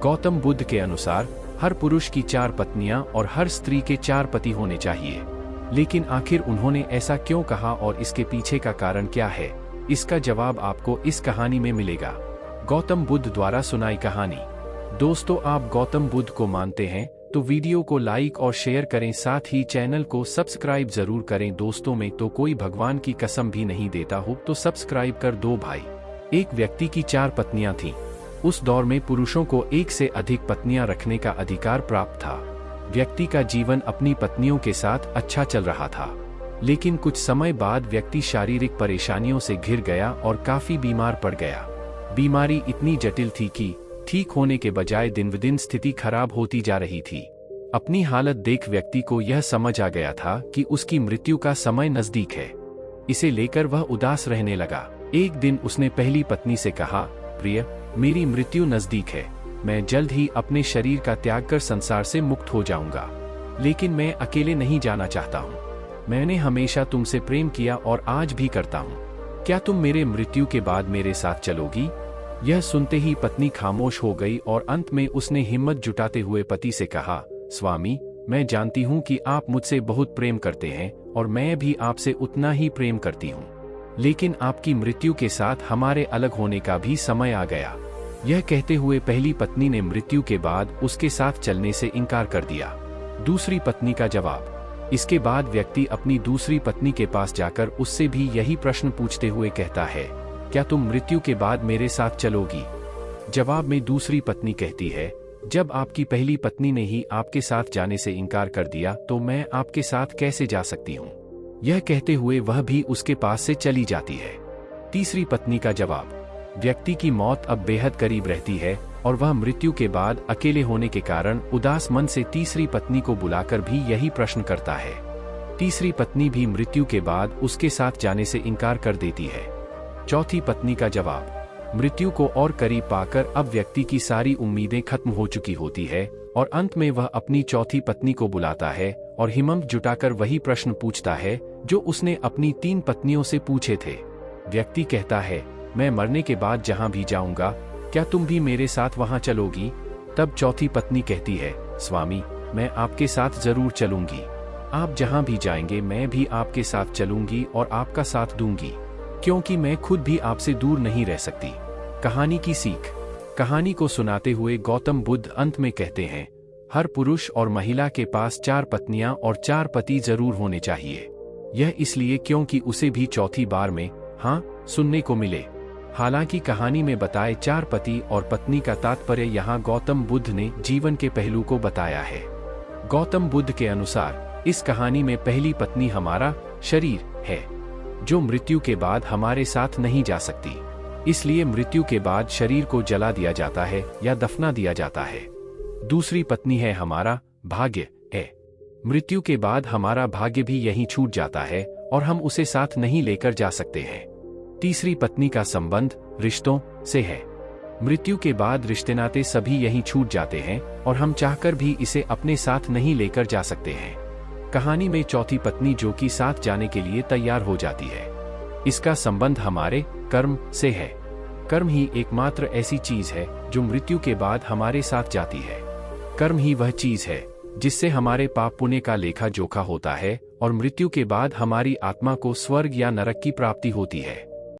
गौतम बुद्ध के अनुसार हर पुरुष की 4 पत्नियां और हर स्त्री के 4 पति होने चाहिए। लेकिन आखिर उन्होंने ऐसा क्यों कहा और इसके पीछे का कारण क्या है, इसका जवाब आपको इस कहानी में मिलेगा। गौतम बुद्ध द्वारा सुनाई कहानी। दोस्तों, आप गौतम बुद्ध को मानते हैं तो वीडियो को लाइक और शेयर करें, साथ ही चैनल को सब्सक्राइब जरूर करें। दोस्तों में तो कोई भगवान की कसम भी नहीं देता हो तो सब्सक्राइब कर दो भाई। एक व्यक्ति की 4 पत्नियां थीं। उस दौर में पुरुषों को एक से अधिक पत्नियां रखने का अधिकार प्राप्त था। व्यक्ति का जीवन अपनी पत्नियों के साथ अच्छा चल रहा था, लेकिन कुछ समय बाद व्यक्ति शारीरिक परेशानियों से घिर गया और काफी बीमार पड़ गया। बीमारी इतनी जटिल थी कि ठीक होने के बजाय दिन ब दिन स्थिति खराब होती जा रही थी। अपनी हालत देख व्यक्ति को यह समझ आ गया था कि उसकी मृत्यु का समय नजदीक है। इसे लेकर वह उदास रहने लगा। एक दिन उसने पहली पत्नी से कहा, प्रिय, मेरी मृत्यु नजदीक है। मैं जल्द ही अपने शरीर का त्याग कर संसार से मुक्त हो जाऊंगा, लेकिन मैं अकेले नहीं जाना चाहता हूँ। मैंने हमेशा तुमसे प्रेम किया और आज भी करता हूँ। क्या तुम मेरे मृत्यु के बाद मेरे साथ चलोगी? यह सुनते ही पत्नी खामोश हो गई और अंत में उसने हिम्मत जुटाते हुए पति से कहा, स्वामी, मैं जानती हूँ कि आप मुझसे बहुत प्रेम करते हैं और मैं भी आपसे उतना ही प्रेम करती हूँ, लेकिन आपकी मृत्यु के साथ हमारे अलग होने का भी समय आ गया। यह कहते हुए पहली पत्नी ने मृत्यु के बाद उसके साथ चलने से इनकार कर दिया। दूसरी पत्नी का जवाब। इसके बाद व्यक्ति अपनी दूसरी पत्नी के पास जाकर उससे भी यही प्रश्न पूछते हुए कहता है, क्या तुम मृत्यु के बाद मेरे साथ चलोगी? जवाब में दूसरी पत्नी कहती है, जब आपकी पहली पत्नी ने ही आपके साथ जाने से इनकार कर दिया तो मैं आपके साथ कैसे जा सकती हूँ? यह कहते हुए वह भी उसके पास से चली जाती है। तीसरी पत्नी का जवाब। व्यक्ति की मौत अब बेहद करीब रहती है और वह मृत्यु के बाद अकेले होने के कारण उदास मन से तीसरी पत्नी को बुलाकर भी यही प्रश्न करता है। तीसरी पत्नी भी मृत्यु के बाद उसके साथ जाने से इनकार कर देती है। चौथी पत्नी का जवाब। मृत्यु को और करीब पाकर अब व्यक्ति की सारी उम्मीदें खत्म हो चुकी होती है और अंत में वह अपनी चौथी पत्नी को बुलाता है और हिम्मत जुटाकर वही प्रश्न पूछता है जो उसने अपनी 3 पत्नियों से पूछे थे। व्यक्ति कहता है, मैं मरने के बाद जहां भी जाऊंगा, क्या तुम भी मेरे साथ वहां चलोगी? तब चौथी पत्नी कहती है, स्वामी, मैं आपके साथ जरूर चलूंगी। आप जहां भी जाएंगे मैं भी आपके साथ चलूंगी और आपका साथ दूंगी, क्योंकि मैं खुद भी आपसे दूर नहीं रह सकती। कहानी की सीख। कहानी को सुनाते हुए गौतम बुद्ध अंत में कहते हैं, हर पुरुष और महिला के पास 4 पत्नियां और 4 पति जरूर होने चाहिए। यह इसलिए क्योंकि उसे भी चौथी बार में हाँ सुनने को मिले। हालांकि कहानी में बताए 4 पति और पत्नी का तात्पर्य यहाँ गौतम बुद्ध ने जीवन के पहलू को बताया है। गौतम बुद्ध के अनुसार इस कहानी में पहली पत्नी हमारा शरीर है, जो मृत्यु के बाद हमारे साथ नहीं जा सकती। इसलिए मृत्यु के बाद शरीर को जला दिया जाता है या दफना दिया जाता है। दूसरी पत्नी है हमारा भाग्य है। मृत्यु के बाद हमारा भाग्य भी यहीं छूट जाता है और हम उसे साथ नहीं लेकर जा सकते हैं। तीसरी पत्नी का संबंध रिश्तों से है। मृत्यु के बाद रिश्ते नाते सभी यहीं छूट जाते हैं और हम चाहकर भी इसे अपने साथ नहीं लेकर जा सकते हैं। कहानी में चौथी पत्नी जो कि साथ जाने के लिए तैयार हो जाती है। इसका संबंध हमारे कर्म से है। कर्म ही एकमात्र ऐसी चीज है जो मृत्यु के बाद हमारे साथ जाती है। कर्म ही वह चीज है जिससे हमारे पाप पुण्य का लेखा जोखा होता है और मृत्यु के बाद हमारी आत्मा को स्वर्ग या नरक की प्राप्ति होती है।